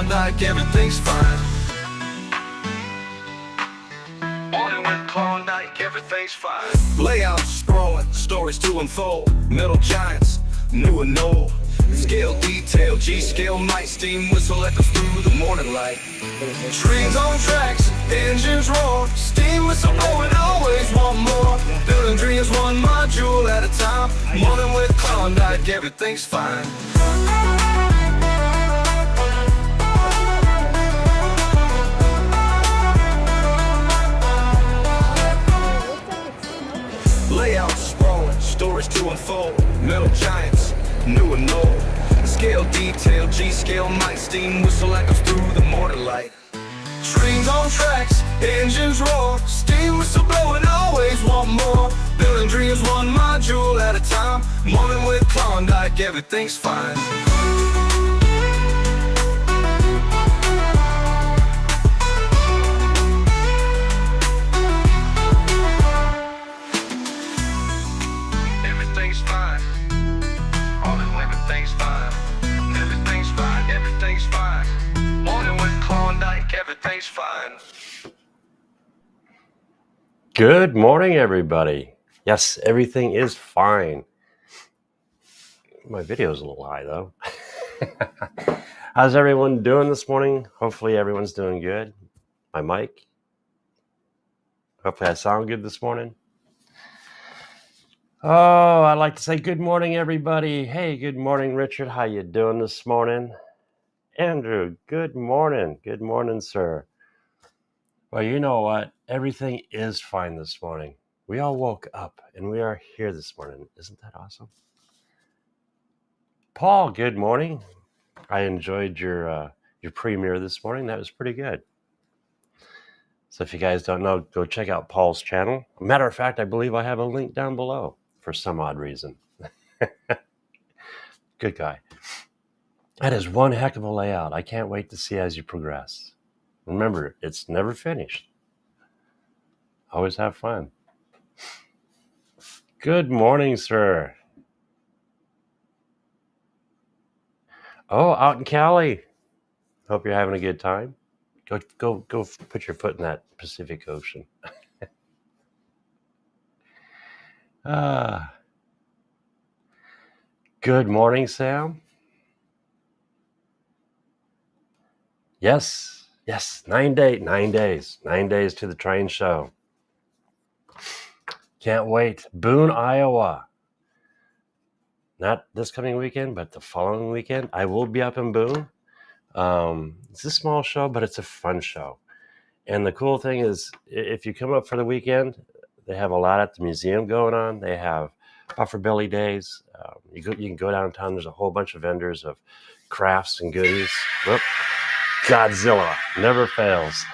Klawndyke, everything's fine. Morning with Klawndyke, everything's fine. Layouts sprawling, stories to unfold. Metal giants, new and old. Scale detail, G-scale night, steam whistle echoes through the morning light. Trains on tracks, engines roar, steam whistle blowing, always want more. Building dreams one module at a time. Morning with Klawndyke, everything's fine. Layouts sprawling, stories to unfold. Metal giants, new and old. Scale detail, G-scale night, steam whistle echoes through the morning light. Trains on tracks, engines roar, steam whistle blowing, always want more. Building dreams one module at a time. Morning with Klawndyke, everything's fine. Everything's fine. Everything's fine. Everything's fine. Everything's fine. Morning with Klawndyke, everything's fine. Good morning, everybody. Yes, everything is fine. My video's a little high, though. How's everyone doing this morning? Hopefully everyone's doing good. My mic. Hopefully I sound good this morning. Oh, I'd like to say good morning, everybody. Hey, good morning, Richard. How you doing this morning? Andrew, good morning. Good morning, sir. Well, you know what? Everything is fine this morning. We all woke up and we are here this morning. Isn't that awesome? Paul, good morning. I enjoyed your premiere this morning. That was pretty good. So if you guys don't know, go check out Paul's channel. Matter of fact, I believe I have a link down below for some odd reason. Good guy. That is one heck of a layout. I can't wait to see as you progress. Remember, it's never finished. Always have fun. Good morning, sir. Oh, out in Cali. Hope you're having a good time. Go put your foot in that Pacific Ocean. Good morning, Sam. Yes, 9 days to the train show. Can't wait. Boone, Iowa. Not this coming weekend, but the following weekend. I will be up in Boone. It's a small show, but it's a fun show. And the cool thing is, if you come up for the weekend, they have a lot at the museum going on. They have Puffer Belly Days. You can go downtown. There's a whole bunch of vendors of crafts and goodies. Whoop. Godzilla never fails.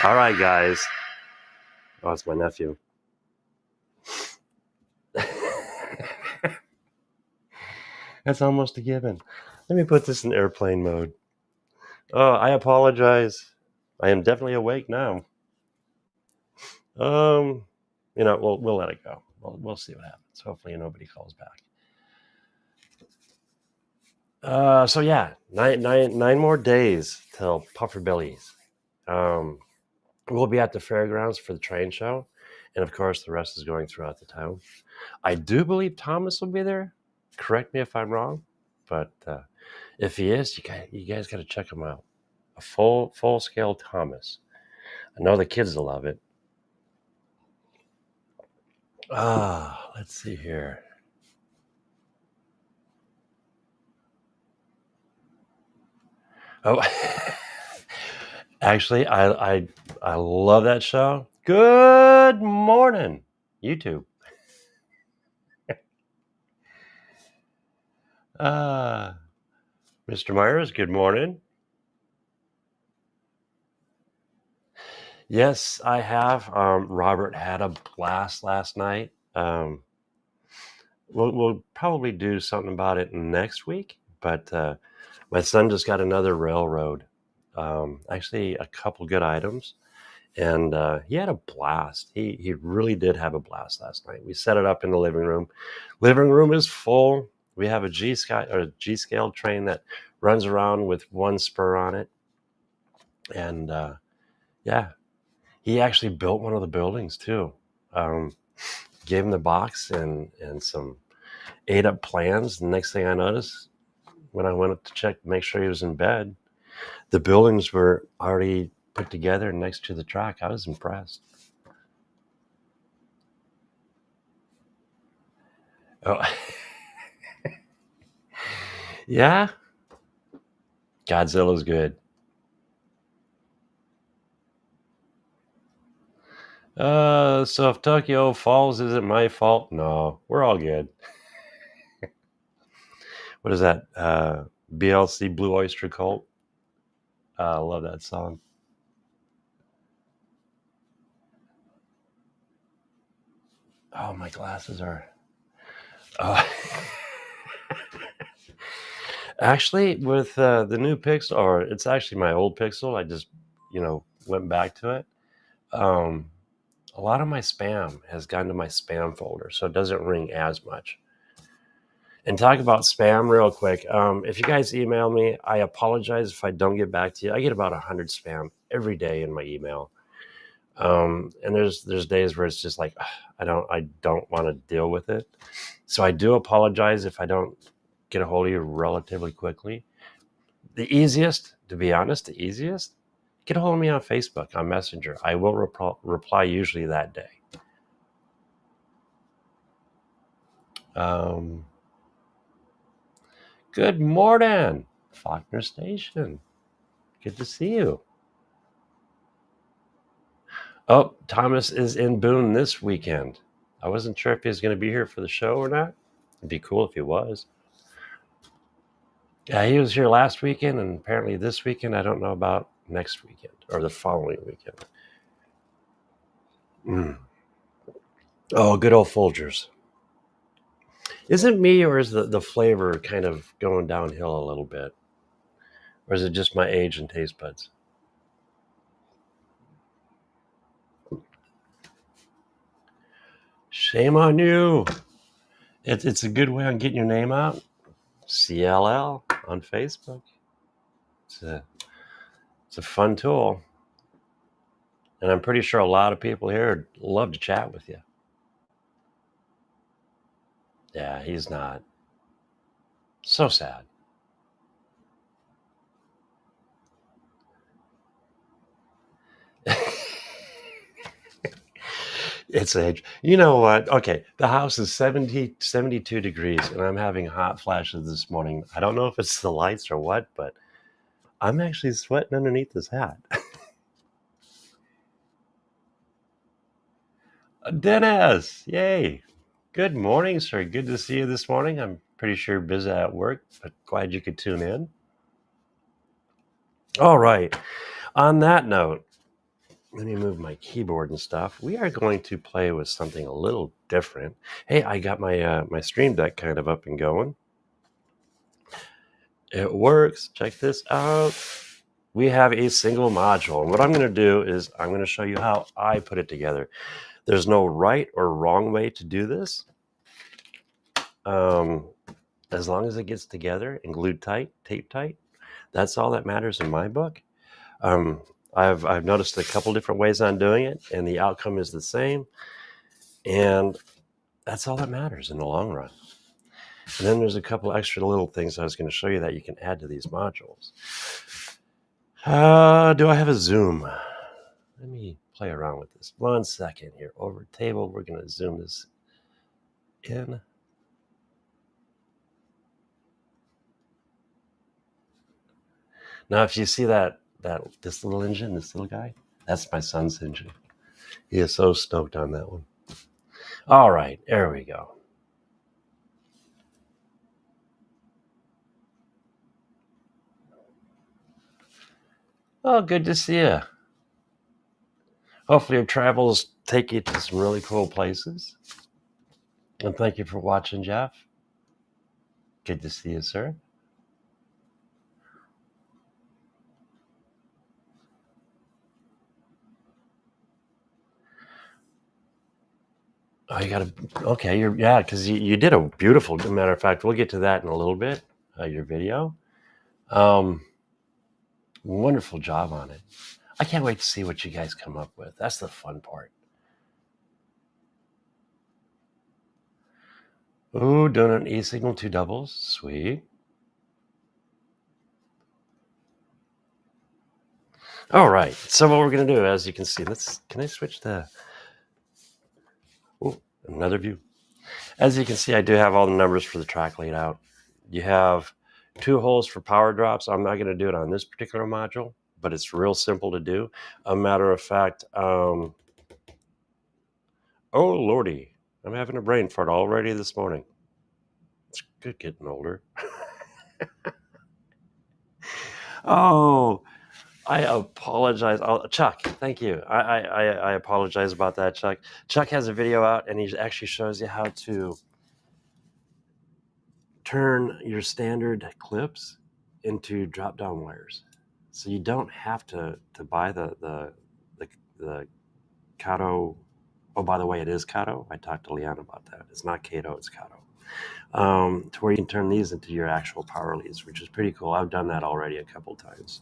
All right, guys. Oh, it's my nephew. That's almost a given. Let me put this in airplane mode. Oh, I apologize. I am definitely awake now. We'll let it go. We'll see what happens. Hopefully nobody calls back. So yeah, nine more days till Puffer Bellies. We'll be at the fairgrounds for the train show, and of course the rest is going throughout the town. I do believe Thomas will be there. Correct me if I'm wrong, but if he is, you guys got to check him out. A full scale Thomas. I know the kids will love it. Let's see here. Oh, actually, I love that show. Good morning, YouTube. Mr. Myers, good morning. Yes, I have. Robert had a blast last night. We'll probably do something about it next week, but my son just got another railroad. Actually, a couple good items, and he had a blast. He really did have a blast last night. We set it up in the living room. Living room is full. We have a G-scale train that runs around with one spur on it. And yeah, he actually built one of the buildings too. Gave him the box and some ate up plans. The next thing I noticed when I went up to check, make sure he was in bed, the buildings were already put together next to the track. I was impressed. Oh, yeah, Godzilla's good. So if Tokyo falls, is it my fault? No, we're all good. What is that? BLC Blue Oyster Cult. I love that song. Oh, my glasses are. Oh. Actually, with the new Pixel, or it's actually my old Pixel, I just, went back to it. A lot of my spam has gone to my spam folder, so it doesn't ring as much. And talk about spam real quick. If you guys email me, I apologize if I don't get back to you. I get about 100 spam every day in my email. And there's days where it's just like, I don't want to deal with it. So I do apologize if I don't get a hold of you relatively quickly. The easiest, to be honest, get a hold of me on Facebook, on Messenger. I will reply usually that day. Good morning, Faulkner Station. Good to see you. Oh, Thomas is in Boone this weekend. I wasn't sure if he was going to be here for the show or not. It'd be cool if he was. Yeah, he was here last weekend, and apparently this weekend. I don't know about next weekend or the following weekend. Oh, good old Folgers. Is it me, or is the flavor kind of going downhill a little bit? Or is it just my age and taste buds? Shame on you. It's a good way on getting your name out. CLL on Facebook. It's a fun tool. And I'm pretty sure a lot of people here love to chat with you. Yeah, he's not. So sad. It's age. You know what? Okay, the house is 72 degrees, and I'm having hot flashes this morning. I don't know if it's the lights or what, but I'm actually sweating underneath this hat. Dennis, yay. Good morning, sir. Good to see you this morning. I'm pretty sure you're busy at work, but glad you could tune in. All right. On that note, let me move my keyboard and stuff. We are going to play with something a little different. Hey, I got my Stream Deck kind of up and going. It works. Check this out. We have a single module. And what I'm going to do is I'm going to show you how I put it together. There's no right or wrong way to do this. As long as it gets together and glued tight, tape tight, that's all that matters in my book. I've noticed a couple different ways on doing it, and the outcome is the same. And that's all that matters in the long run. And then there's a couple extra little things I was going to show you that you can add to these modules. Do I have a zoom? Let me play around with this. 1 second here. Over table, we're going to zoom this in. Now, if you see this little engine, this little guy, that's my son's engine. He is so stoked on that one. All right, there we go. Oh, good to see you. Hopefully your travels take you to some really cool places. And thank you for watching, Jeff. Good to see you, sir. Oh, you got to, okay, because you did a beautiful, matter of fact, we'll get to that in a little bit, your video. Wonderful job on it. I can't wait to see what you guys come up with. That's the fun part. Ooh, doing an E signal 2 doubles. Sweet. All right. So what we're going to do, as you can see, can I switch to another view? As you can see, I do have all the numbers for the track laid out. You have 2 holes for power drops. I'm not going to do it on this particular module, but it's real simple to do. A matter of fact, oh Lordy, I'm having a brain fart already this morning. It's good getting older. Oh, I apologize. Chuck, thank you. I apologize about that, Chuck. Chuck has a video out, and he actually shows you how to turn your standard clips into drop-down wires. So you don't have to buy the Kato. Oh, by the way, it is Kato. I talked to Leanne about that. It's not Kato, it's Kato. To where you can turn these into your actual power leads, which is pretty cool. I've done that already a couple times.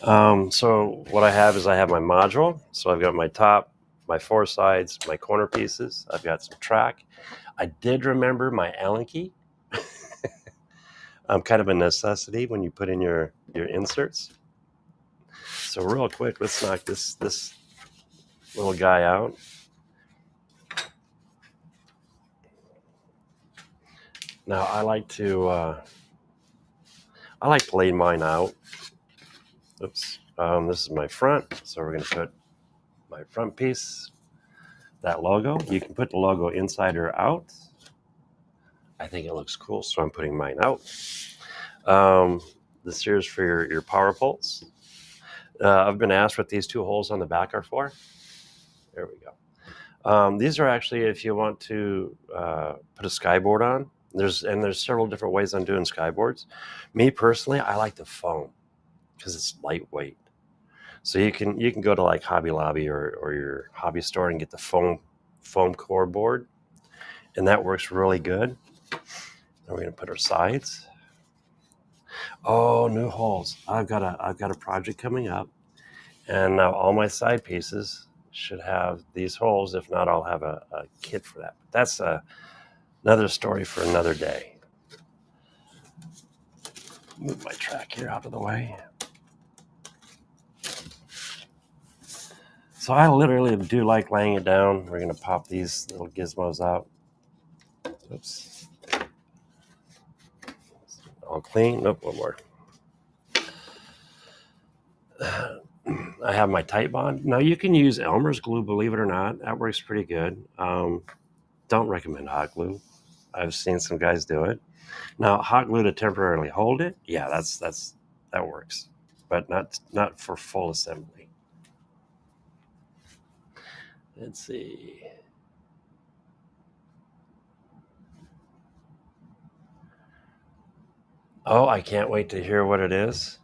So what I have is I have my module. So I've got my top, my 4 sides, my corner pieces. I've got some track. I did remember my Allen key. Kind of a necessity when you put in your inserts. So real quick, let's knock this little guy out. Now I like to lay mine out. Oops. This is my front, so we're going to put my front piece, that logo. You can put the logo inside or out. I think it looks cool, so I'm putting mine out. This here is for your power pulse. I've been asked what these 2 holes on the back are for. There we go. These are actually if you want to put a skyboard on. There's several different ways on doing skyboards. Me personally, I like the foam because it's lightweight. So you can go to like Hobby Lobby or your hobby store and get the foam core board, and that works really good. And we're gonna put our sides. Oh, new holes! I've got a project coming up, and now all my side pieces should have these holes. If not, I'll have a kit for that. But that's another story for another day. Move my track here out of the way. So I literally do like laying it down. We're going to pop these little gizmos out. Oops. All clean. Nope, one more. I have my tight bond. Now you can use Elmer's glue, believe it or not. That works pretty good. Don't recommend hot glue. I've seen some guys do it. Now hot glue to temporarily hold it, yeah, that works, but not for full assembly. Let's see. Oh, I can't wait to hear what it is.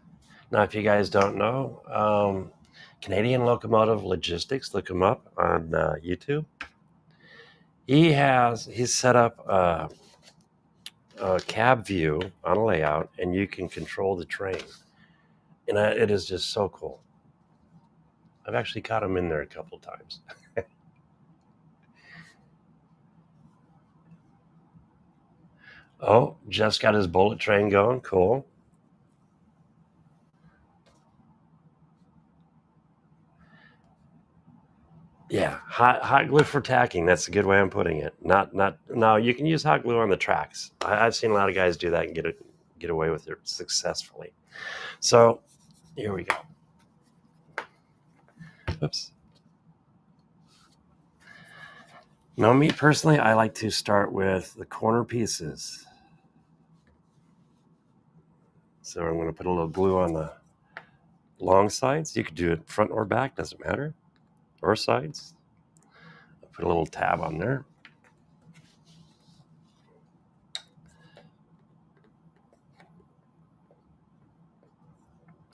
Now, if you guys don't know, Canadian Locomotive Logistics, look him up on YouTube. He's set up a cab view on a layout, and you can control the train. And it is just so cool. I've actually caught him in there a couple times. Oh, Jeff's got his bullet train going. Cool. Yeah, hot glue for tacking. That's a good way I'm putting it. Not now. You can use hot glue on the tracks. I've seen a lot of guys do that and get away with it successfully. So here we go. Oops. Now, me personally, I like to start with the corner pieces. So I'm going to put a little glue on the long sides. You could do it front or back, doesn't matter, or sides. I'll put a little tab on there.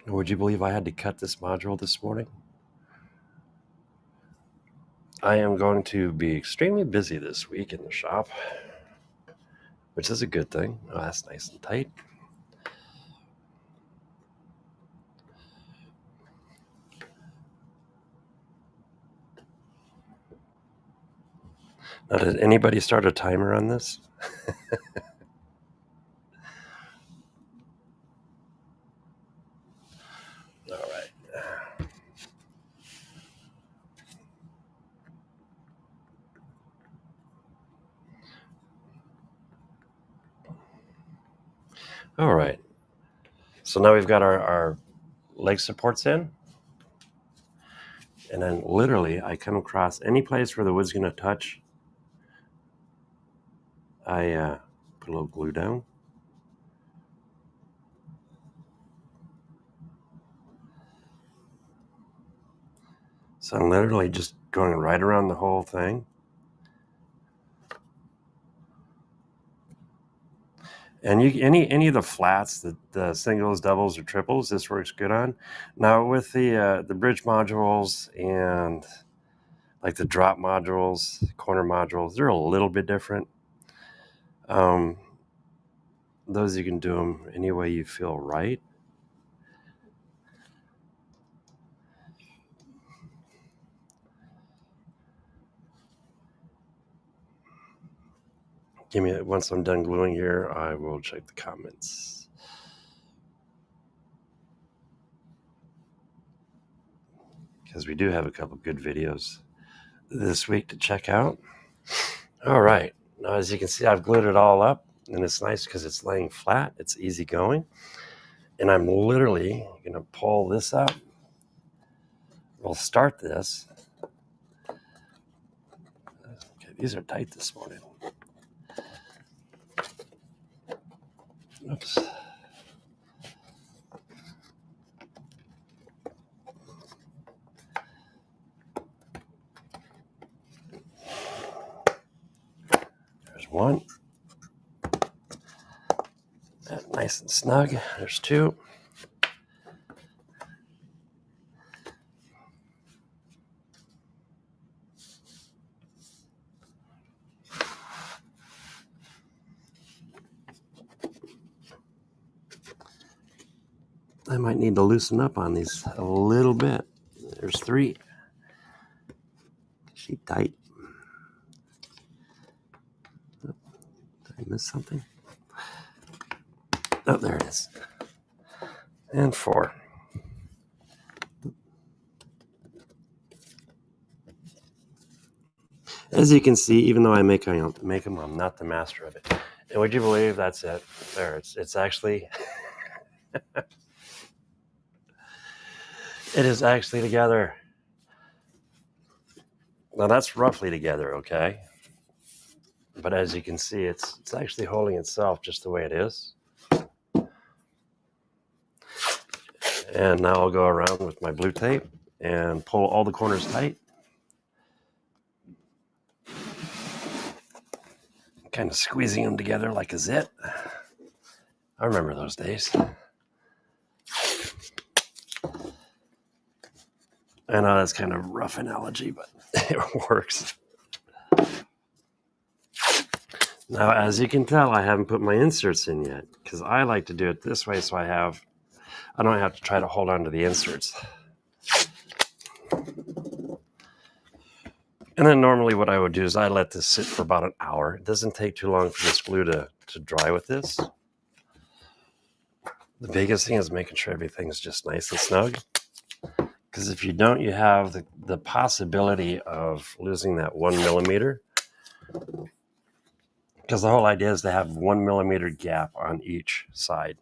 Would you believe I had to cut this module this morning? I am going to be extremely busy this week in the shop, which is a good thing. Oh, that's nice and tight. Now, did anybody start a timer on this? All right. All right. So now we've got our leg supports in. And then literally I come across any place where the wood's going to touch. I put a little glue down. So I'm literally just going right around the whole thing. And any of the flats, the singles, doubles, or triples, this works good on. Now with the bridge modules and like the drop modules, corner modules, they're a little bit different. Those you can do them any way you feel right. Give me once I'm done gluing here, I will check the comments. Because we do have a couple good videos this week to check out. All right. Now, as you can see, I've glued it all up, and it's nice because it's laying flat. It's easy going. And I'm literally going to pull this up. We'll start this. Okay, these are tight this morning. Oops. There's one. Nice and snug. There's two. I might need to loosen up on these a little bit. There's three. She tight. Oh, did I miss something? Oh, there it is. And four. As you can see, even though I make them, I'm not the master of it. And would you believe that's it? There, it's actually, it is actually together. Now that's roughly together, okay? But as you can see, it's actually holding itself just the way it is. And now I'll go around with my blue tape and pull all the corners tight. Kind of squeezing them together like a zit. I remember those days. I know that's kind of a rough analogy, but it works. Now, as you can tell, I haven't put my inserts in yet because I like to do it this way so I don't have to try to hold on to the inserts. And then normally what I would do is I let this sit for about an hour. It doesn't take too long for this glue to dry with this. The biggest thing is making sure everything's just nice and snug. Because if you don't, you have the possibility of losing that 1 millimeter. Because the whole idea is to have 1 millimeter gap on each side.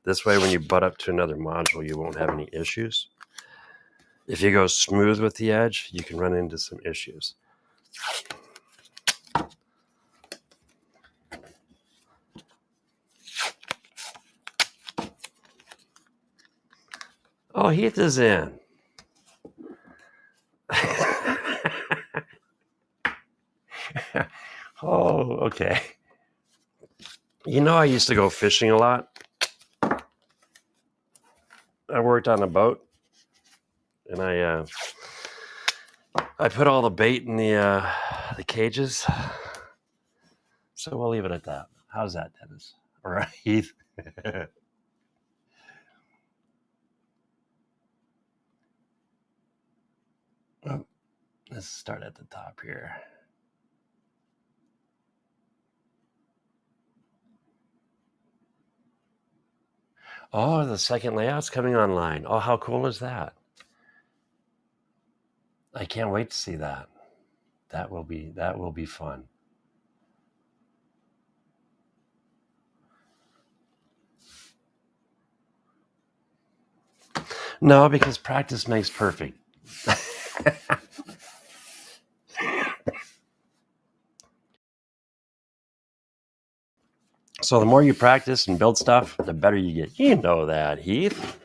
This way, when you butt up to another module, you won't have any issues. If you go smooth with the edge, you can run into some issues. Oh, Heath is in. Oh, okay. You know, I used to go fishing a lot. I worked on a boat, and I put all the bait in the cages. So we'll leave it at that. How's that, Dennis? All right, Heath. Oh, let's start at the top here. Oh, the second layout's coming online. Oh, how cool is that? I can't wait to see that. That will be fun. No, because practice makes perfect. So the more you practice and build stuff, the better you get. You know that, Heath.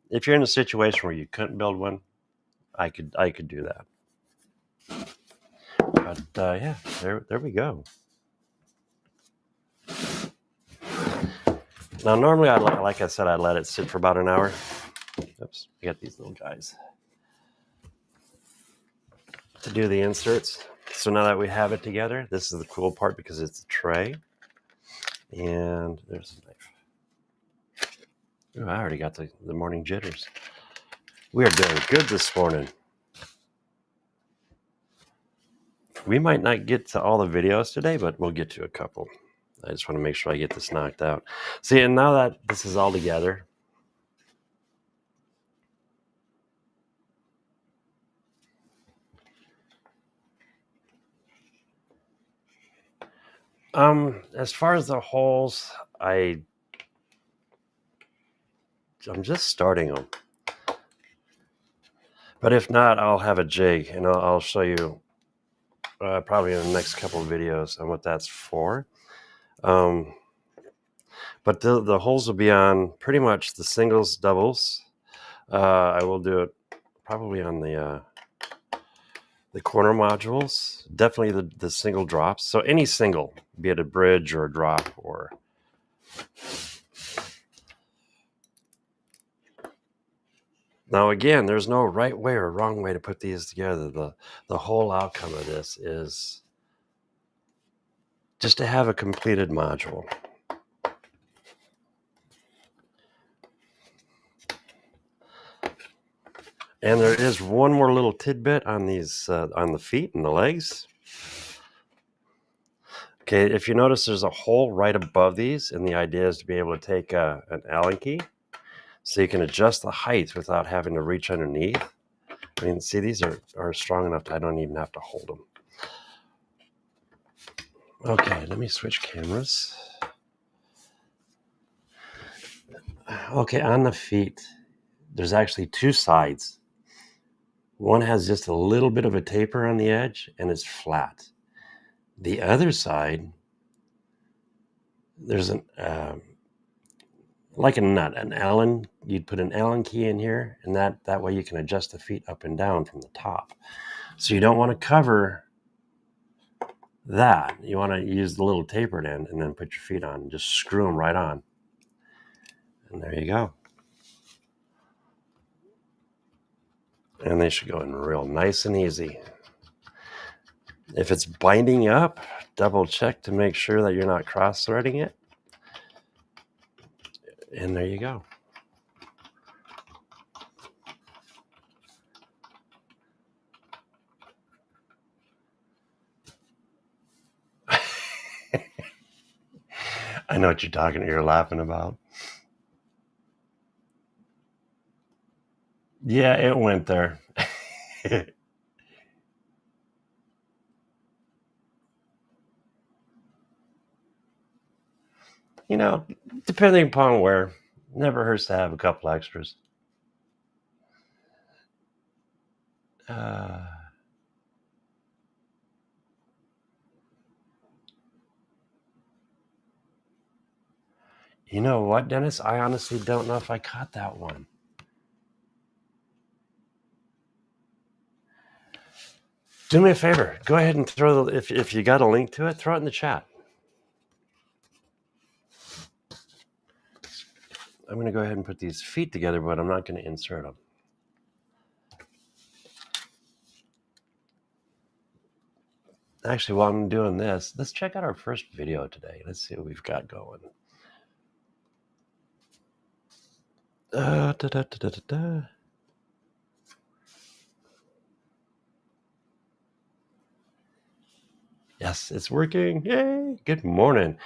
If you're in a situation where you couldn't build one, I could do that. But yeah, there we go. Now normally like I said, I let it sit for about an hour. Oops, I got these little guys to do the inserts. So now that we have it together, this is the cool part because it's a tray. And there's a knife. Ooh, I already got the morning jitters. We are doing good this morning. We might not get to all the videos today, but we'll get to a couple. I just want to make sure I get this knocked out. See, and now that this is all together, as far as the holes, I'm just starting them. But if not, I'll have a jig, and I'll show you probably in the next couple of videos on what that's for. But the holes will be on pretty much the singles, doubles. I will do it probably on the corner modules. Definitely the single drops. So any single, be it a bridge or a drop or... Now again, there's no right way or wrong way to put these together. The whole outcome of this is just to have a completed module. And there is one more little tidbit on these, on the feet and the legs. Okay, if you notice, there's a hole right above these, and the idea is to be able to take an Allen key, so you can adjust the height without having to reach underneath. I mean, see, these are strong enough that I don't even have to hold them. Okay, let me switch cameras. Okay, on the feet, there's actually two sides. One has just a little bit of a taper on the edge, and it's flat. The other side, there's like a nut, an Allen. You'd put an Allen key in here, and that way you can adjust the feet up and down from the top. So you don't want to cover that. You want to use the little tapered end and then put your feet on and just screw them right on. And there you go. And they should go in real nice and easy. If it's binding up, double check to make sure that you're not cross-threading it. And there you go. I know what you're laughing about. Yeah, it went there. You know, depending upon where, never hurts to have a couple extras. You know what, Dennis? I honestly don't know if I caught that one. Do me a favor. Go ahead and throw if you got a link to it, throw it in the chat. I'm going to go ahead and put these feet together, but I'm not going to insert them. Actually, while I'm doing this, let's check out our first video today. Let's see what we've got going. Yes, it's working. Yay! Good morning.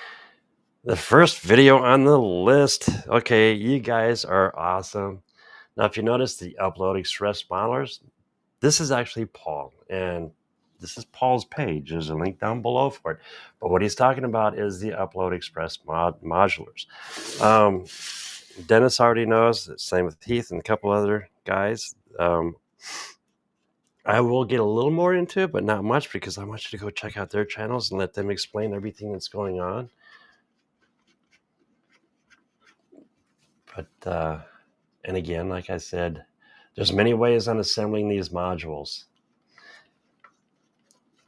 The first video on the list. Okay, you guys are awesome. Now, if you notice the Upload Express modelers, this is actually Paul, and this is Paul's page. There's a link down below for it. But what he's talking about is the Upload Express modulars. Dennis already knows. Same with Heath and a couple other guys. I will get a little more into it, but not much, because I want you to go check out their channels and let them explain everything that's going on. But and again, like I said, there's many ways on assembling these modules.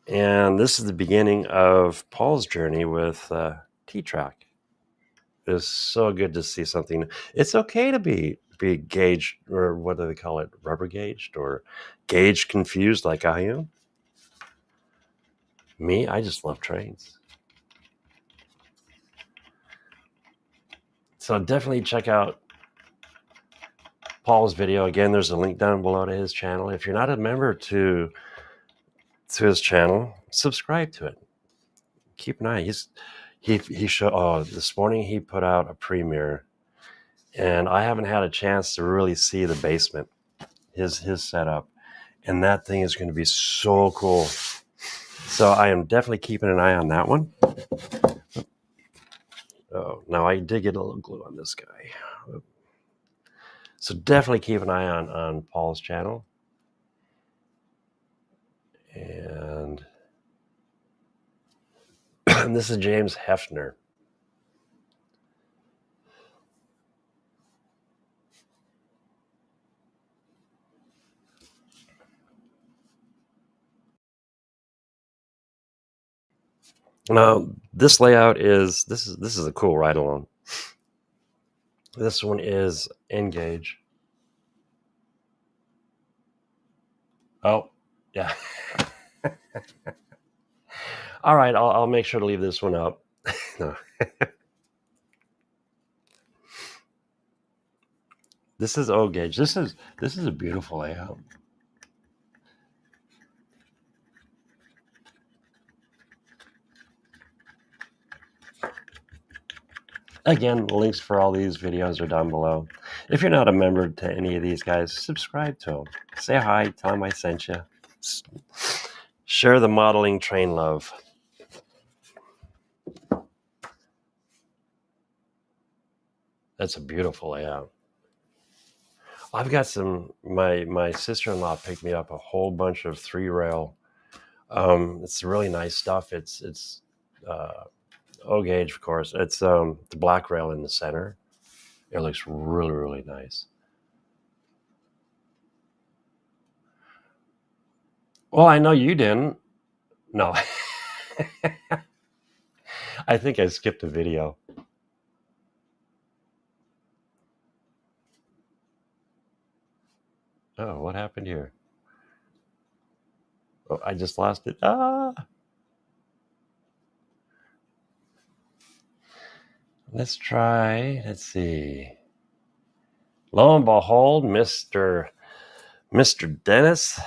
And this is the beginning of Paul's journey with T Trak. It's so good to see something. It's okay to be gauged, or what do they call it, rubber gauged or gauge confused like I am. Me, I just love trains. So definitely check out Paul's video. Again, there's a link down below to his channel. If you're not a member to his channel, subscribe to it. Keep an eye. He showed. Oh, this morning he put out a premiere, and I haven't had a chance to really see the basement, his setup, and that thing is going to be so cool. So I am definitely keeping an eye on that one. Oh, now I did get a little glue on this guy. So definitely keep an eye on Paul's channel. And this is James Hefner. Now this layout is this is a cool ride along. This one is Engage. Oh, yeah. All right, I'll make sure to leave this one up. No. This is O gauge. This is a beautiful layout. Again, links for all these videos are down below. If you're not a member to any of these guys, subscribe to them. Say hi, tell them I sent you. Share the modeling train love. That's a beautiful layout. I've got some, my sister-in-law picked me up a whole bunch of 3-rail. It's really nice stuff. It's O gauge, of course. It's the black rail in the center. It looks really, really nice. Well, I know you didn't. No. I think I skipped a video. Oh, what happened here? Oh, I just lost it. Ah! Let's try. Let's see. Lo and behold, Mr. Dennis.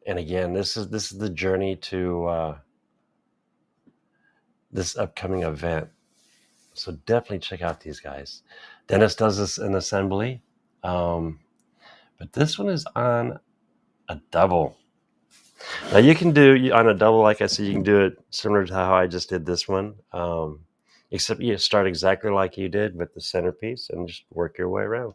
And again, this is the journey to this upcoming event. So definitely check out these guys. Dennis does this in assembly, but this one is on a double. Now you can do on a double, like I said, you can do it similar to how I just did this one, except you start exactly like you did with the centerpiece and just work your way around.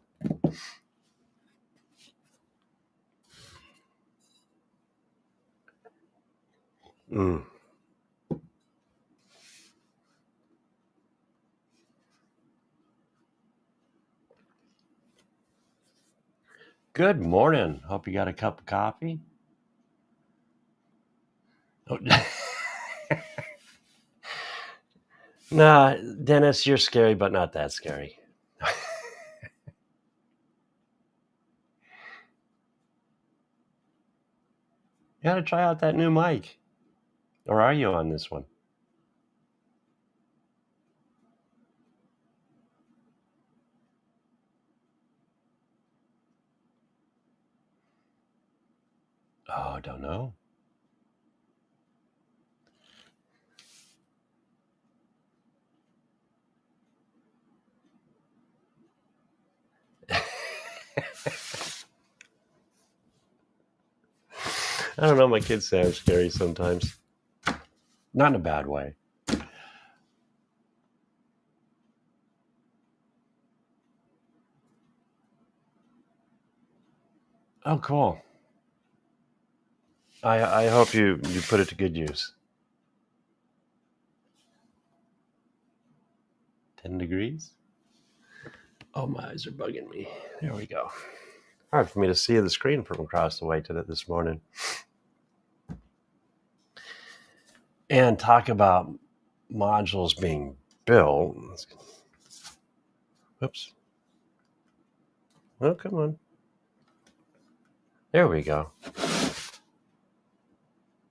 Good morning. Hope you got a cup of coffee. Oh. Nah, Dennis, you're scary, but not that scary. You got to try out that new mic. Or are you on this one? Oh, I don't know. I don't know, my kids sound scary sometimes. Not in a bad way. Oh, cool. I hope you put it to good use. 10 degrees? Oh, my eyes are bugging me. There we go. Hard for me to see the screen from across the way this morning. And talk about modules being built. Whoops. Oh, come on. There we go.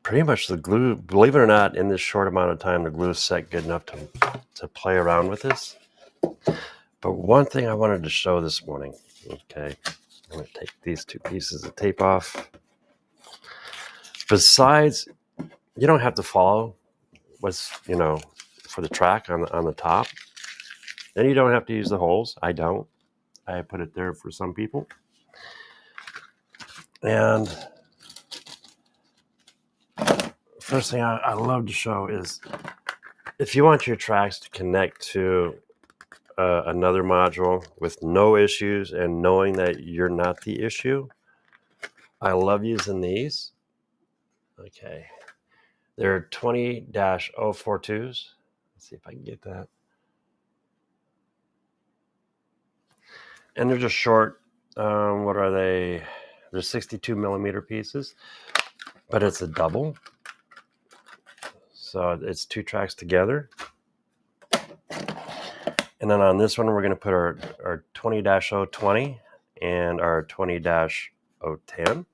Pretty much the glue, believe it or not, in this short amount of time, the glue is set good enough to play around with this. But one thing I wanted to show this morning, okay, I'm going to take these two pieces of tape off. Besides, you don't have to follow what's, for the track on the top. And you don't have to use the holes. I don't. I put it there for some people. And first thing I love to show is if you want your tracks to connect to another module with no issues and knowing that you're not the issue, I love using these. Okay. They're 20-042s. Let's see if I can get that. And they're just short. What are they? They're 62 millimeter pieces, but it's a double. So it's two tracks together. And then on this one, we're going to put our 20-020 and our 20-010.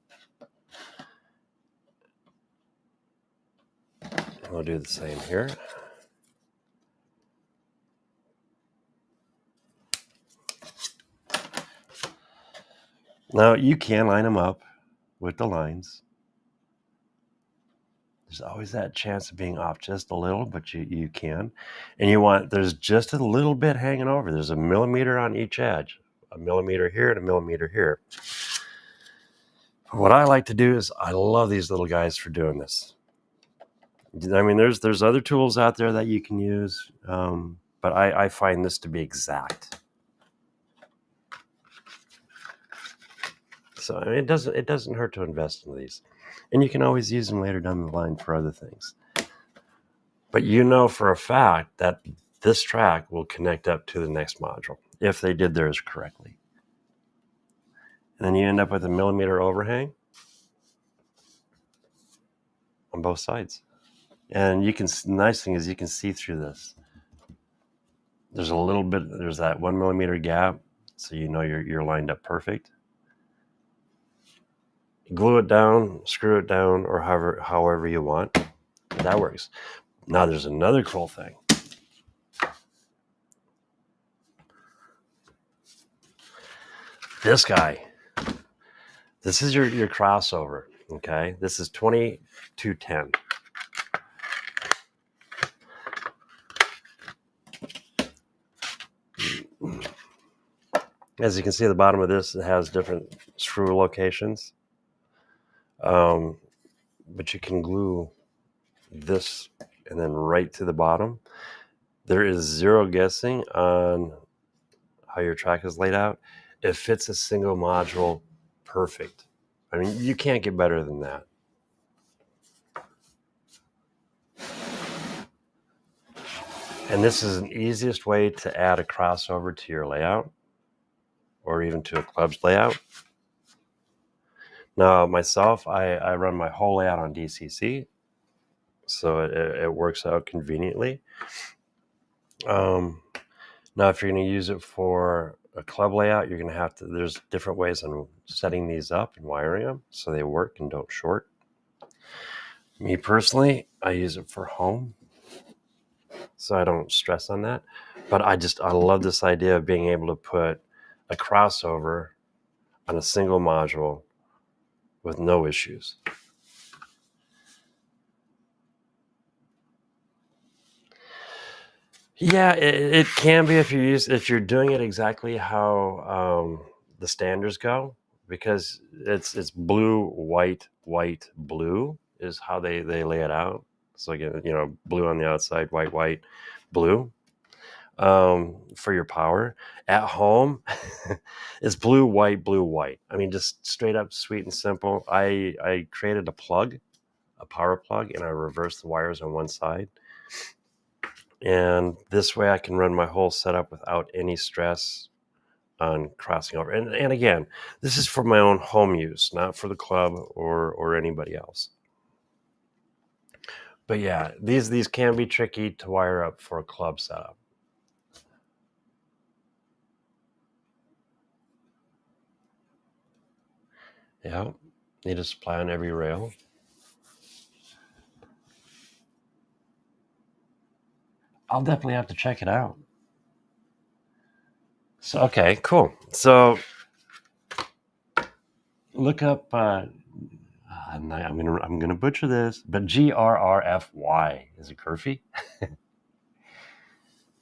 We'll do the same here. Now, you can line them up with the lines. There's always that chance of being off just a little, but you can. And there's just a little bit hanging over. There's a millimeter on each edge, a millimeter here and a millimeter here. What I like to do is I love these little guys for doing this. I mean, there's other tools out there that you can use, but I find this to be exact. So I mean, it doesn't hurt to invest in these, and you can always use them later down the line for other things. But you know for a fact that this track will connect up to the next module if they did theirs correctly. And then you end up with a millimeter overhang on both sides. And the nice thing is you can see through this. There's that 1 millimeter gap, so you know you're lined up perfect. Glue it down, screw it down, or however you want. That works. Now there's another cool thing. This guy. This is your crossover, okay? This is 20-10. As you can see, the bottom of this, it has different screw locations. But you can glue this and then right to the bottom. There is zero guessing on how your track is laid out. It fits a single module perfect. I mean, you can't get better than that. And this is an easiest way to add a crossover to your layout or even to a club's layout. Now, myself, I run my whole layout on DCC, so it works out conveniently. Now, if you're going to use it for a club layout, you're going to have to, there's different ways on setting these up and wiring them so they work and don't short. Me personally, I use it for home, so I don't stress on that. But I love this idea of being able to put a crossover on a single module with no issues. Yeah, it can be if you're doing it exactly how the standards go, because it's blue, white, white, blue is how they lay it out. So again, blue on the outside, white, white, blue, for your power. At home, it's blue, white, blue, white. I mean, just straight up, sweet and simple. I created a power plug, and I reversed the wires on one side. And this way I can run my whole setup without any stress on crossing over. And again, this is for my own home use, not for the club or anybody else. But yeah, these can be tricky to wire up for a club setup. Yeah, need a supply on every rail. I'll definitely have to check it out. So okay, cool. So look up. I'm gonna butcher this, but GRRFY, is it Curfy?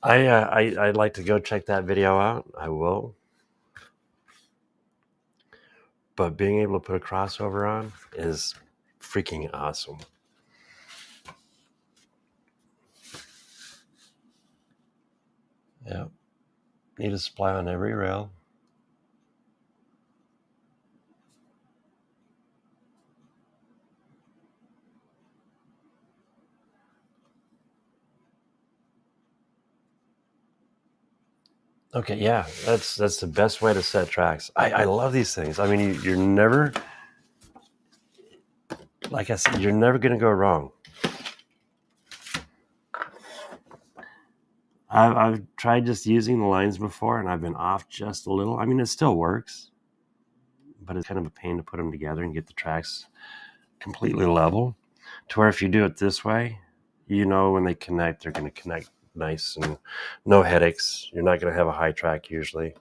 I'd like to go check that video out. I will. But being able to put a crossover on is freaking awesome. Yeah. Need a supply on every rail. Okay, yeah, that's the best way to set tracks. I love these things. I mean, you're never, like I said, you're never going to go wrong. I've tried just using the lines before, and I've been off just a little. I mean, it still works, but it's kind of a pain to put them together and get the tracks completely level, to where if you do it this way, when they connect, they're going to connect nice and no headaches. You're not going to have a high track usually.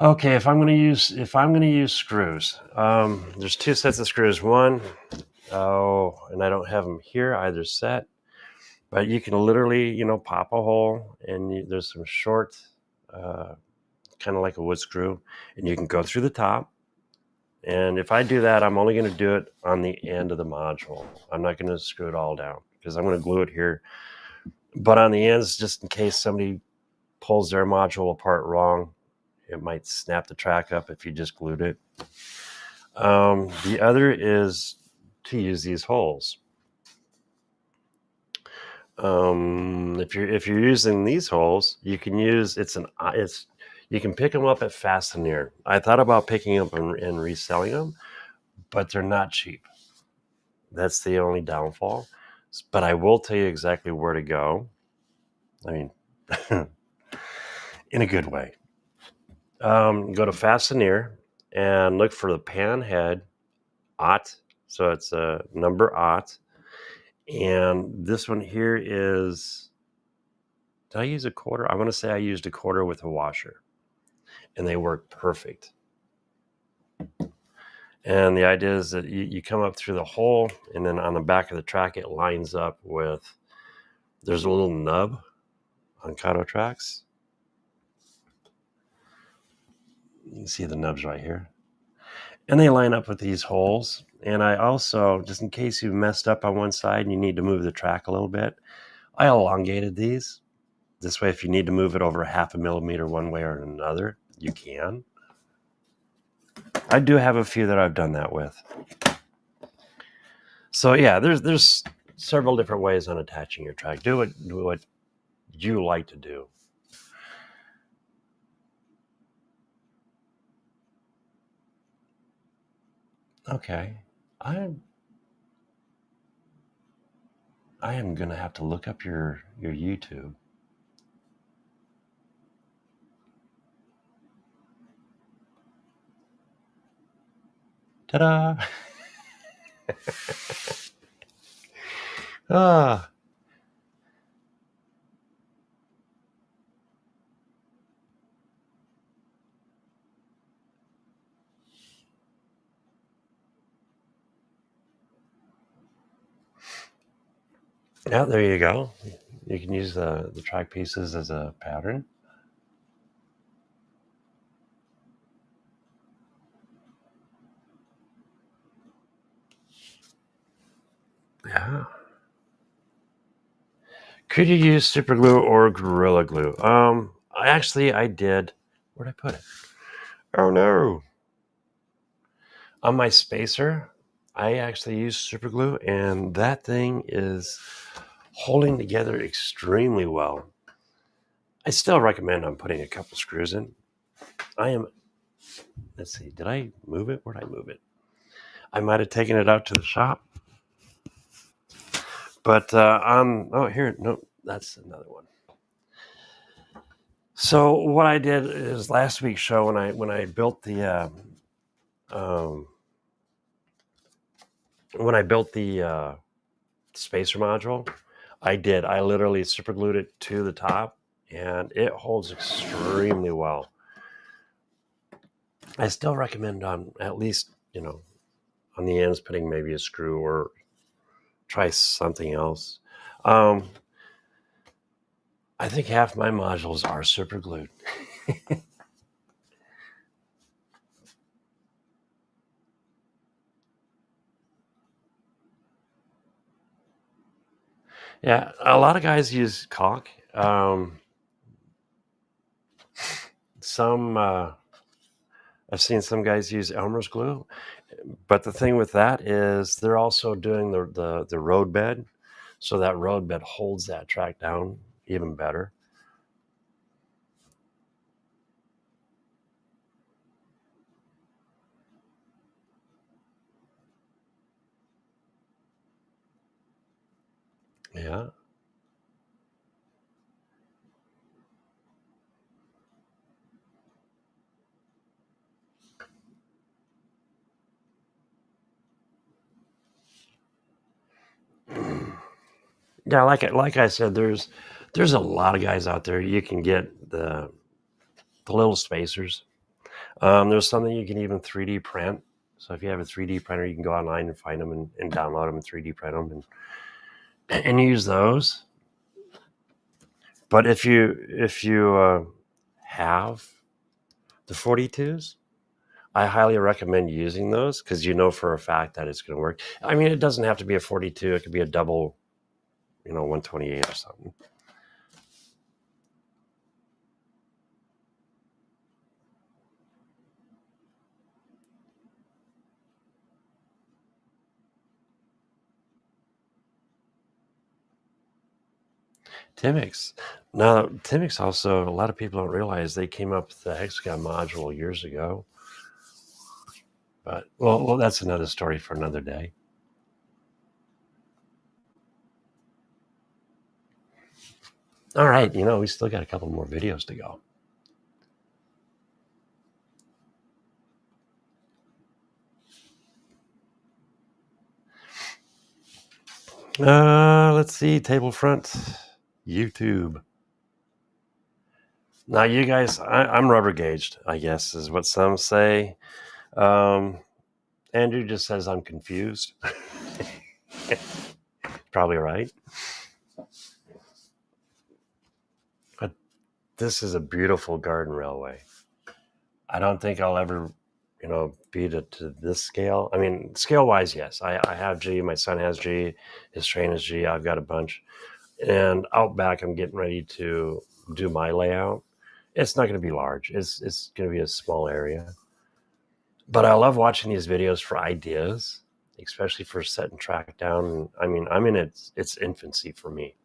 Okay, if I'm going to use screws, there's two sets of screws. One, and I don't have them here either set, but you can literally, pop a hole, and there's some short, kind of like a wood screw, and you can go through the top. And if I do that, I'm only going to do it on the end of the module. I'm not going to screw it all down, because I'm going to glue it here. But on the ends, just in case somebody pulls their module apart wrong, it might snap the track up if you just glued it. The other is to use these holes. If you're using these holes, you can use you can pick them up at Fast and Near. I thought about picking them up and reselling them, but they're not cheap. That's the only downfall. But I will tell you exactly where to go. I mean, in a good way. Go to Fast and Near and look for the pan head aught. So it's a number aught. And this one here is, did I use a quarter? I want to say I used a quarter with a washer, and they work perfect. And the idea is that you come up through the hole, and then on the back of the track, it lines up with, there's a little nub on Kato tracks. You can see the nubs right here. And they line up with these holes. And I also, just in case you messed up on one side and you need to move the track a little bit, I elongated these. This way, if you need to move it over 0.5 millimeter one way or another, you can. I do have a few that I've done that with. So yeah, there's several different ways on attaching your track. Do what you like to do. Okay, I am gonna have to look up your YouTube. Ta-da! Ah. Yeah, there you go. You can use the track pieces as a pattern. Yeah. Could you use super glue or Gorilla Glue? I did. Where'd I put it? Oh no! On my spacer, I actually use super glue, and that thing is holding together extremely well. I still recommend I'm putting a couple screws in. I am. Let's see. Did I move it? Where'd I move it? I might have taken it out to the shop. But oh, here, no, that's another one. So what I did is last week's show when I built the um, spacer module, I literally super glued it to the top, and it holds extremely well. I still recommend on at least on the ends putting maybe a screw or try something else. Um, I think half my modules are super glued. Yeah, a lot of guys use caulk. Some I've seen some guys use Elmer's glue, but the thing with that is they're also doing the road bed, so that road bed holds that track down even better. Yeah. Yeah, like I said, there's a lot of guys out there. You can get the little spacers. There's something you can even 3D print. So if you have a 3D printer, you can go online and find them and download them and 3D print them and use those. But if you have the 42s, I highly recommend using those because you know for a fact that it's going to work. I mean, it doesn't have to be a 42; it could be a double, 128 or something. Timex. Now, Timex also, a lot of people don't realize they came up with the hexagon module years ago. But well, that's another story for another day. All right, we still got a couple more videos to go. Let's see, table front, YouTube. Now, you guys, I'm rubber gauged, I guess, is what some say. Andrew just says I'm confused. Probably right. But this is a beautiful garden railway. I don't think I'll ever, beat it to this scale. I mean, scale-wise, yes. I have G. My son has G. His train is G. I've got a bunch. And out back, I'm getting ready to do my layout. It's not going to be large. It's going to be a small area. But I love watching these videos for ideas, especially for setting track down. I mean, I'm in its infancy for me.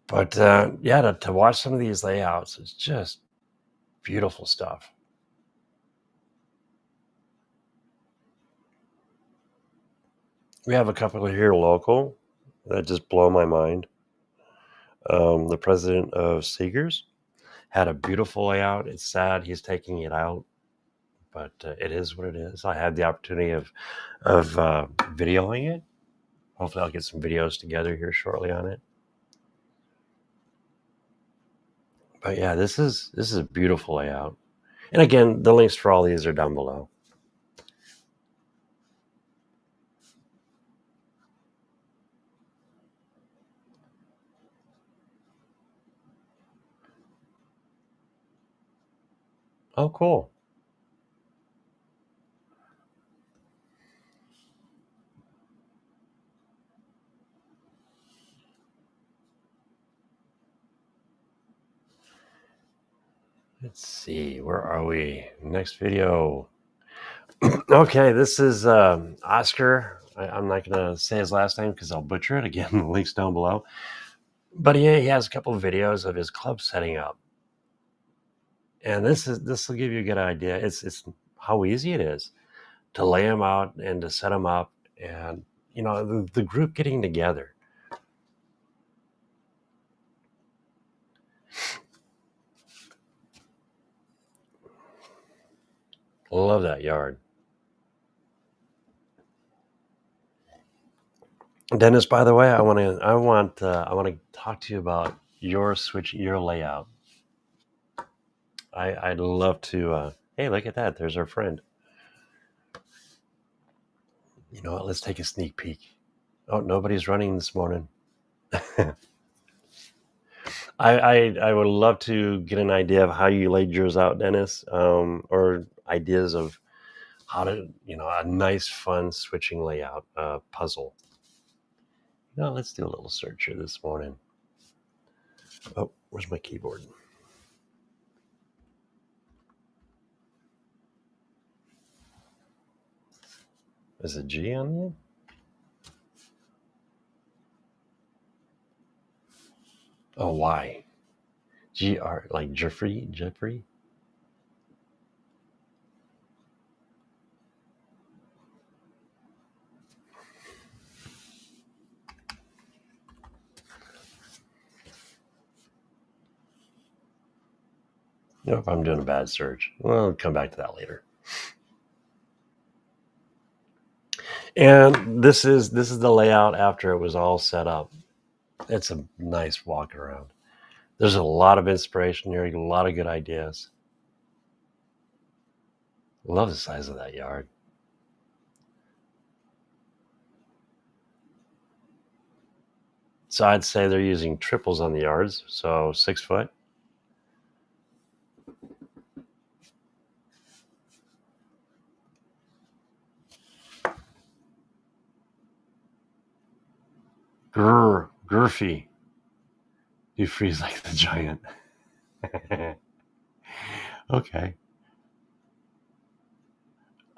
But yeah, to watch some of these layouts, it's just beautiful stuff. We have a couple here local that just blow my mind. The president of Seegers had a beautiful layout. It's sad he's taking it out, but it is what it is. I had the opportunity of videoing it. Hopefully, I'll get some videos together here shortly on it. But yeah, this is a beautiful layout. And again, the links for all these are down below. Oh, cool. Let's see, where are we? Next video. Okay, this is Oscar. I'm not going to say his last name because I'll butcher it. Again, the link's down below. But he has a couple of videos of his club setting up. And this will give you a good idea. It's how easy it is to lay them out and to set them up, and the group getting together. Love that yard. Dennis, by the way, I want to talk to you about your layout. I'd love to. Hey, look at that! There's our friend. You know what? Let's take a sneak peek. Oh, nobody's running this morning. I would love to get an idea of how you laid yours out, Dennis, or ideas of how to, a nice, fun switching layout puzzle. Let's do a little search here this morning. Oh, where's my keyboard? Is it G on there? Oh, Y. GR, like Jeffrey? Nope, I'm doing a bad search. We'll come back to that later. And this is the layout after it was all set up. It's a nice walk around. There's a lot of inspiration here, a lot of good ideas. Love the size of that yard. So I'd say they're using triples on the yards, so 6 foot. Gurfy. You freeze like the giant. Okay.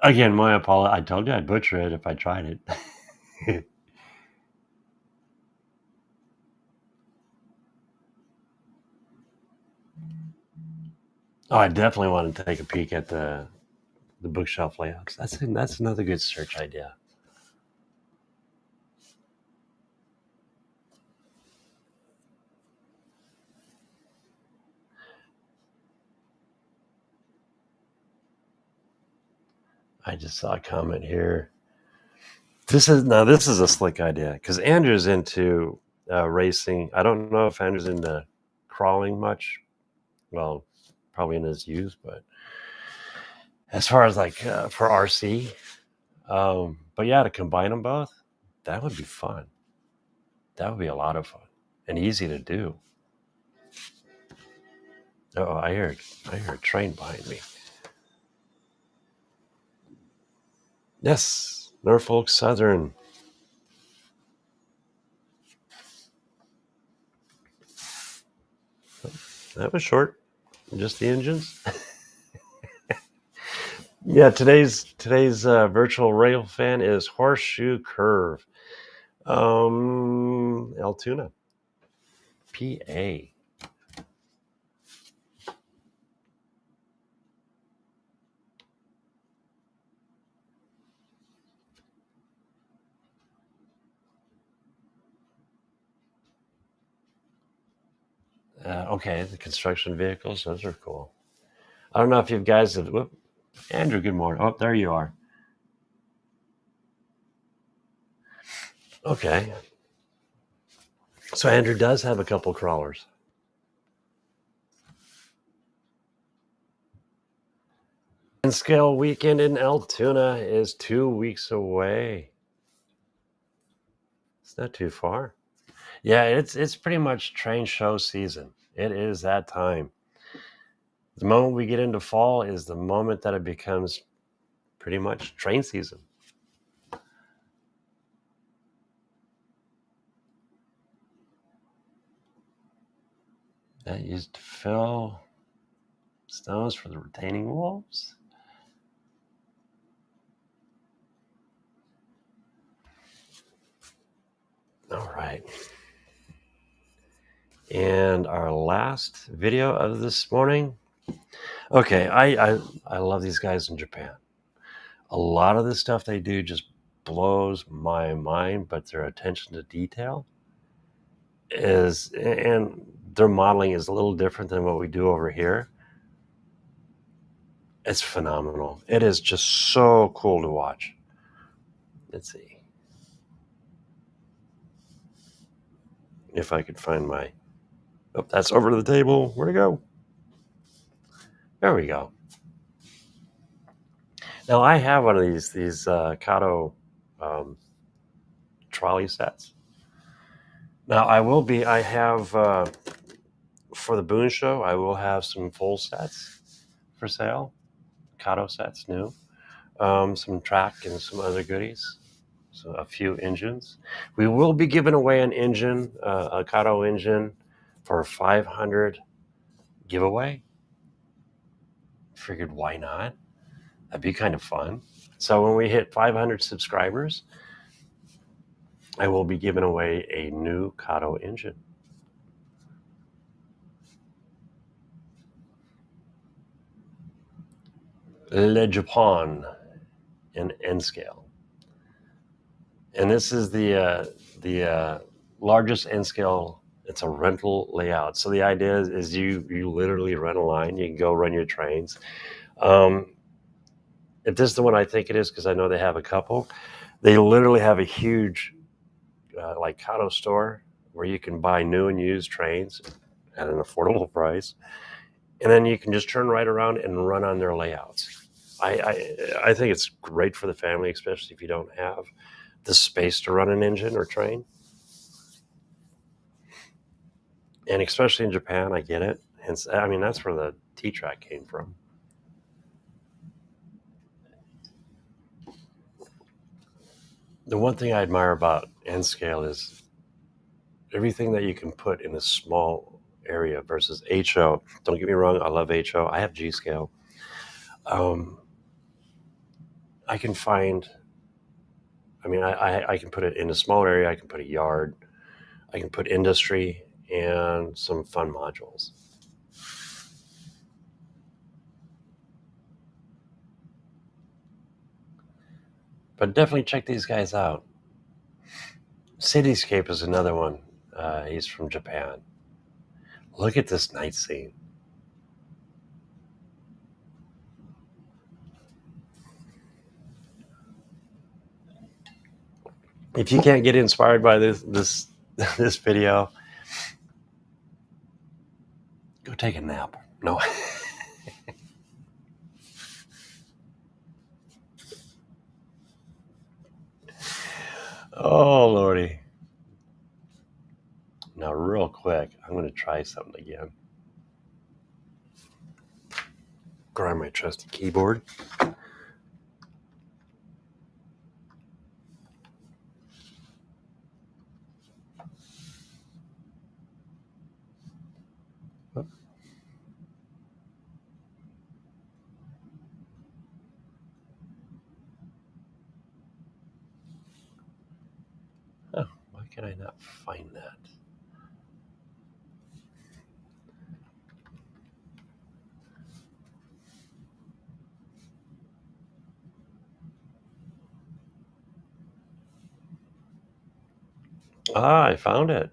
Again, my apology. I told you I'd butcher it if I tried it. Oh, I definitely want to take a peek at the bookshelf layouts. That's another good search idea. I just saw a comment here. This is a slick idea because Andrew's into racing. I don't know if Andrew's into crawling much. Well, probably in his youth, but as far as like for RC, but yeah, to combine them both, that would be fun. That would be a lot of fun and easy to do. Oh, I hear a train behind me. Yes, Norfolk Southern. That was short. Just the engines. Yeah, today's virtual rail fan is Horseshoe Curve, Altoona, PA. Okay, the construction vehicles, those are cool. I don't know if you guys have. Whoop, Andrew, good morning. Oh, there you are. Okay. So Andrew does have a couple crawlers. And scale weekend in Altoona is 2 weeks away. It's not too far. Yeah, it's pretty much train show season. It is that time. The moment we get into fall is the moment that it becomes pretty much train season. That used to fill stones for the retaining walls. All right. And our last video of this morning. Okay, I love these guys in Japan. A lot of the stuff they do just blows my mind, but their attention to detail is, and their modeling is a little different than what we do over here. It's phenomenal. It is just so cool to watch. Let's see if I could find my, oh, that's over to the table. Where'd it go? There we go. Now I have one of these Kato trolley sets. Now I have for the Boone Show, I will have some full sets for sale, Kato sets new, some track and some other goodies, so a few engines. We will be giving away an engine, a Kato engine, for a 500 giveaway. Figured why not? That'd be kind of fun. So when we hit 500 subscribers, I will be giving away a new Kato engine. Le Japon in N scale. And this is the largest N scale. It's a rental layout. So the idea is you literally rent a line. You can go run your trains. If this is the one I think it is, because I know they have a couple, they literally have a huge like Kato store where you can buy new and used trains at an affordable price. And then you can just turn right around and run on their layouts. I think it's great for the family, especially if you don't have the space to run an engine or train. And especially in Japan, I get it. And I mean, that's where the T Trak came from. The one thing I admire about N scale is everything that you can put in a small area versus HO. Don't get me wrong, I love HO. I have G scale. I can find, I mean, I can put it in a small area. I can put a yard. I can put industry and some fun modules. But definitely check these guys out. Cityscape is another one. He's from Japan. Look at this night scene. If you can't get inspired by this video, go take a nap. No. Oh, Lordy. Now, real quick, I'm going to try something again. Grab my trusty keyboard. Oh, why can I not find that? Ah, I found it.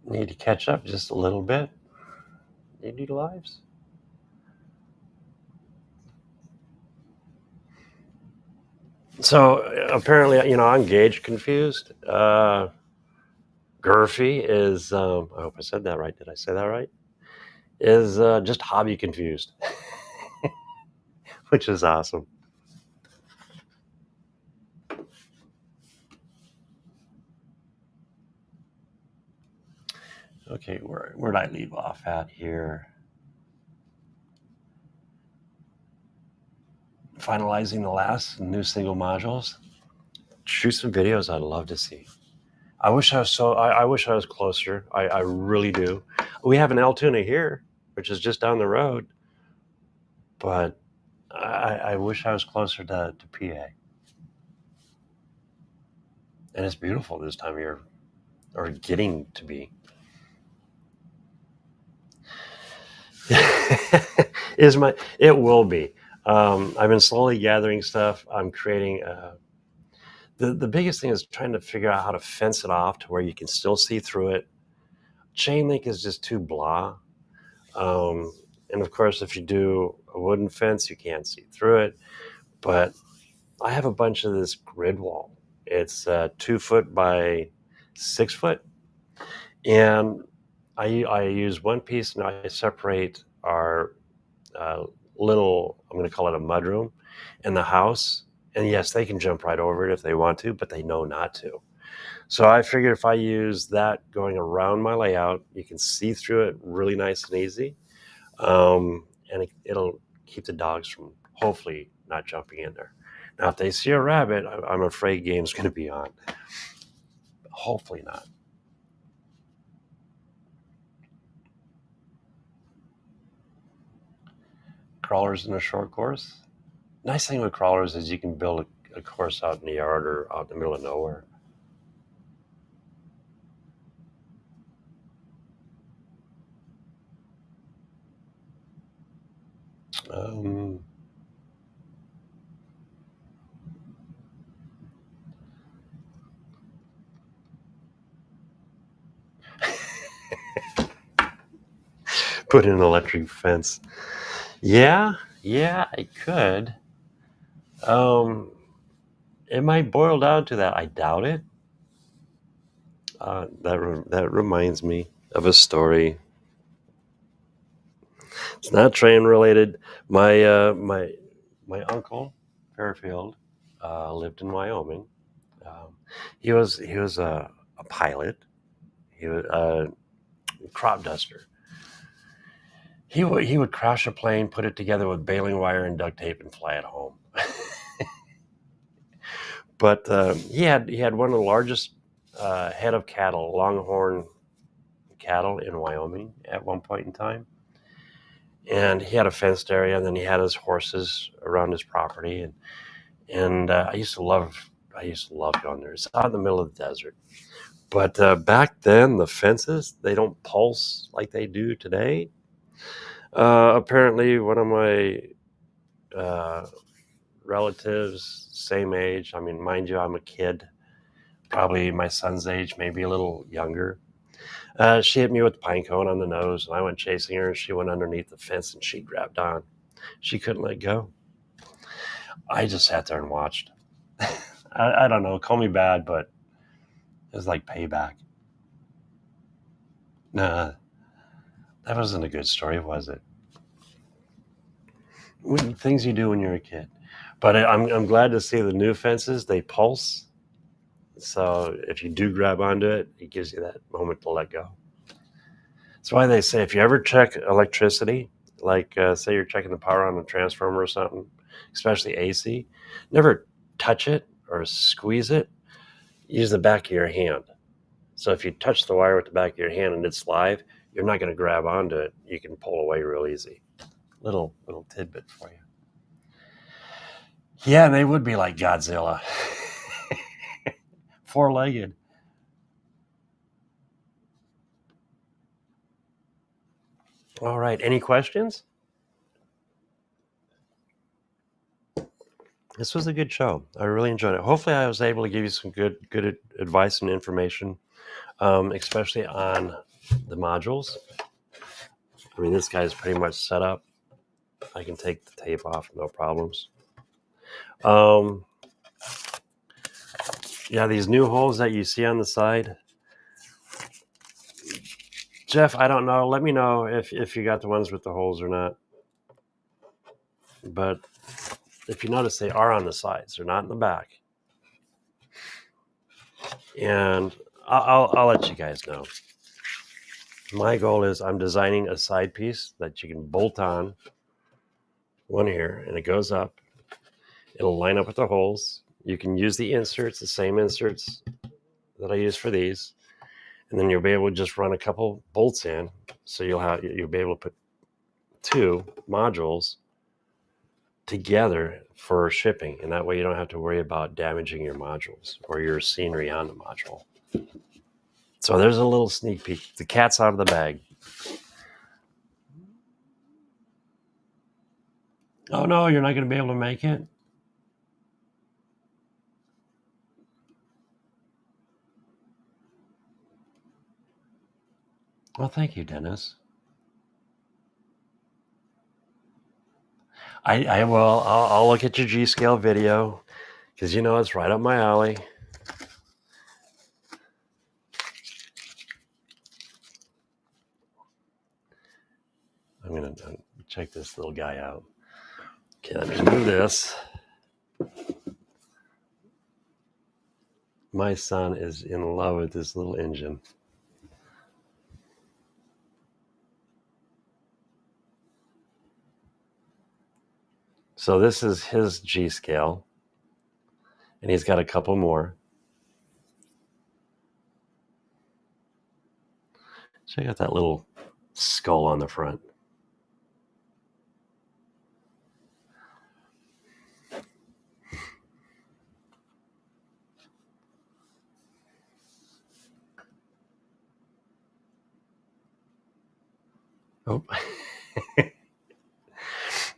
Need to catch up just a little bit. You need lives. So apparently, I'm gauge confused. Gurfy is, I hope I said that right. Did I say that right? Is just hobby confused, which is awesome. Okay, where'd I leave off at here? Finalizing the last new single modules. Shoot some videos I'd love to see. I wish I wish I was closer. I really do. We have an Altoona here, which is just down the road, but I wish I was closer to PA. And it's beautiful this time of year, or getting to be. It will be. I've been slowly gathering stuff. I'm creating. The biggest thing is trying to figure out how to fence it off to where you can still see through it. Chain link is just too blah. And of course, if you do a wooden fence, you can't see through it. But I have a bunch of this grid wall. It's 2 foot by 6 foot, and I use one piece and I separate our little, I'm going to call it a mudroom, in the house. And yes, they can jump right over it if they want to, but they know not to. So I figured if I use that going around my layout, you can see through it really nice and easy. And it'll keep the dogs from hopefully not jumping in there. Now, if they see a rabbit, I'm afraid game's going to be on. Hopefully not. Crawlers in a short course. Nice thing with crawlers is you can build a course out in the yard or out in the middle of nowhere. Put in an electric fence. Yeah, I could. It might boil down to that. I doubt it. That reminds me of a story. It's not train related. My uncle Fairfield lived in Wyoming. He was a pilot. He was a crop duster. He would crash a plane, put it together with baling wire and duct tape, and fly it home. But he had one of the largest head of cattle, longhorn cattle in Wyoming at one point in time. And he had a fenced area, and then he had his horses around his property. And I used to love going there. It's out in the middle of the desert. But back then, the fences, they don't pulse like they do today. Apparently, one of my relatives, same age. I mean, mind you, I'm a kid, probably my son's age, maybe a little younger. She hit me with the pine cone on the nose, and I went chasing her, and she went underneath the fence, and she grabbed on. She couldn't let go. I just sat there and watched. I don't know, call me bad, but it was like payback. Nah, that wasn't a good story, was it? Things you do when you're a kid. But I'm glad to see the new fences, they pulse. So if you do grab onto it, it gives you that moment to let go. That's why they say if you ever check electricity, like say you're checking the power on a transformer or something, especially AC, never touch it or squeeze it. Use the back of your hand. So if you touch the wire with the back of your hand and it's live, you're not going to grab onto it. You can pull away real easy. Little tidbit for you. Yeah, they would be like Godzilla. 4-legged. All right. Any questions? This was a good show. I really enjoyed it. Hopefully I was able to give you some good advice and information, especially on the modules. I mean, this guy's pretty much set up. I can take the tape off, no problems. Yeah, these new holes that you see on the side. Jeff, I don't know. Let me know if you got the ones with the holes or not. But if you notice, they are on the sides. They're not in the back. And I'll let you guys know. My goal is I'm designing a side piece that you can bolt on one here, and it goes up. It'll line up with the holes. You can use the inserts, the same inserts that I use for these, and then you'll be able to just run a couple bolts in, so you'll be able to put two modules together for shipping, and that way you don't have to worry about damaging your modules or your scenery on the module. So there's a little sneak peek. The cat's out of the bag. Oh no, you're not going to be able to make it? Well, thank you, Dennis. I'll look at your G-scale video, because you know it's right up my alley. I'm going to check this little guy out. Okay, let me move this. My son is in love with this little engine. So this is his G-scale, and he's got a couple more. Check out that little skull on the front. Oh.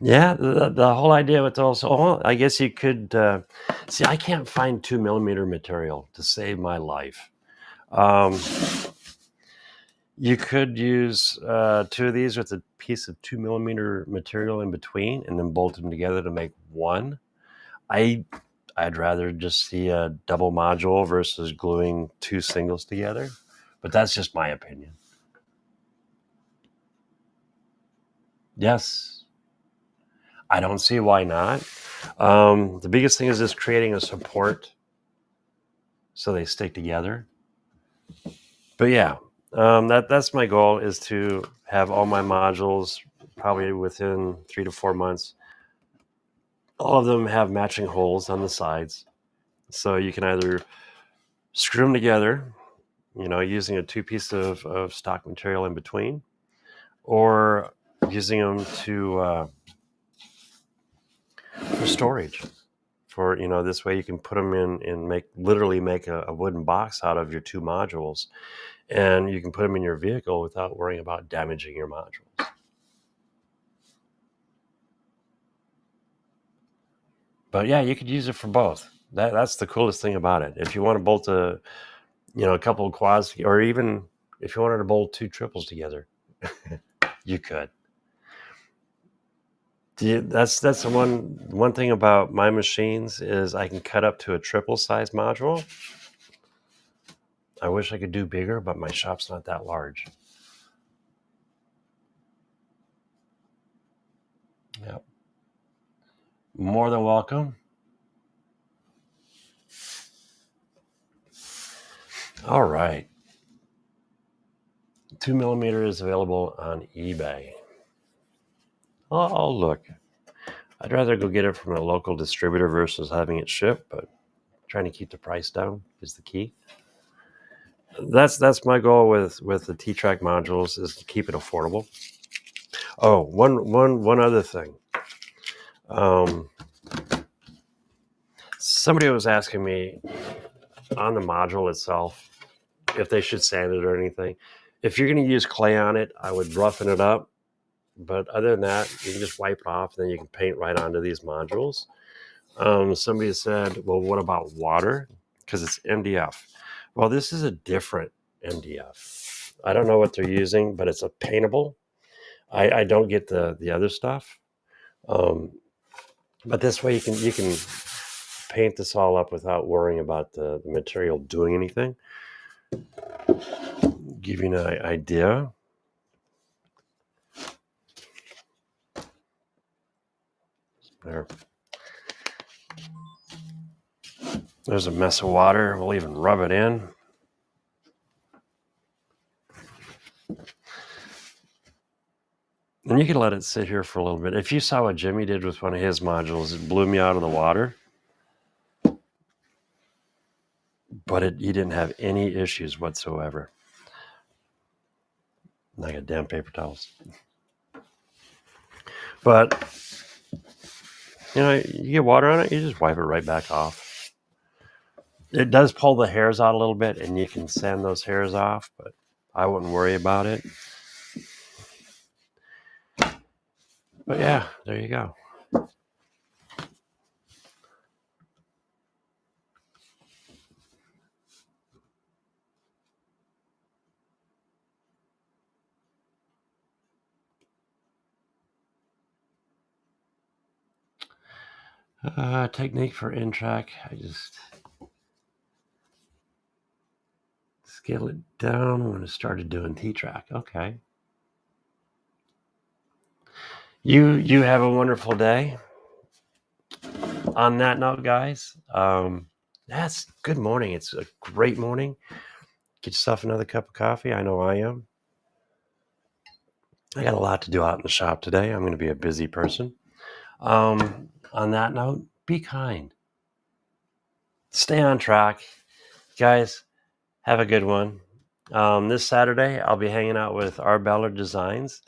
Yeah, the whole idea with also, I guess you could, see, I can't find 2mm material to save my life. You could use two of these with a piece of 2mm material in between and then bolt them together to make one. I'd rather just see a double module versus gluing two singles together, but that's just my opinion. Yes, I don't see why not. The biggest thing is just creating a support so they stick together. But yeah, that's my goal, is to have all my modules probably within 3 to 4 months. All of them have matching holes on the sides, so you can either screw them together, using a two piece of stock material in between, or using them for storage. For this way you can put them in and literally make a wooden box out of your two modules, and you can put them in your vehicle without worrying about damaging your modules. But yeah, you could use it for both. That's the coolest thing about it. If you want to bolt a couple of quads, or even if you wanted to bolt two triples together, you could. That's the one thing about my machines, is I can cut up to a triple size module. I wish I could do bigger, but my shop's not that large. Yep. More than welcome. All right. 2mm is available on eBay. Oh, look. I'd rather go get it from a local distributor versus having it shipped, but trying to keep the price down is the key. That's my goal with the T Trak modules, is to keep it affordable. Oh, one other thing. Somebody was asking me on the module itself if they should sand it or anything. If you're going to use clay on it, I would roughen it up. But other than that, you can just wipe it off, and then you can paint right onto these modules. Somebody said, well, what about water? Because it's MDF. Well, this is a different MDF. I don't know what they're using, but it's a paintable. I don't get the other stuff. But this way you can paint this all up without worrying about the material doing anything. Give you an idea. There's a mess of water. We'll even rub it in. And you can let it sit here for a little bit. If you saw what Jimmy did with one of his modules, it blew me out of the water. But he didn't have any issues whatsoever. I got damn paper towels. But, you get water on it, you just wipe it right back off. It does pull the hairs out a little bit, and you can sand those hairs off, but I wouldn't worry about it. But yeah, there you go. Technique for in-track. I just scale it down when I started doing T Trak. Okay. You have a wonderful day. On that note, guys, that's good morning. It's a great morning. Get yourself another cup of coffee. I know I am. I got a lot to do out in the shop today. I'm going to be a busy person. On that note, be kind. Stay on track. Guys, have a good one. This Saturday, I'll be hanging out with Arbeller Designs,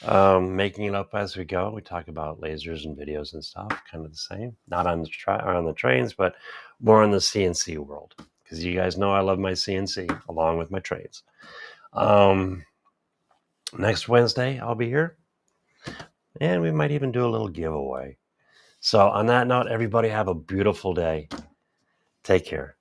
making it up as we go. We talk about lasers and videos and stuff, kind of the same. Not on the trains, but more in the CNC world. Because you guys know I love my CNC along with my trains. Next Wednesday, I'll be here. And we might even do a little giveaway. So on that note, everybody have a beautiful day. Take care.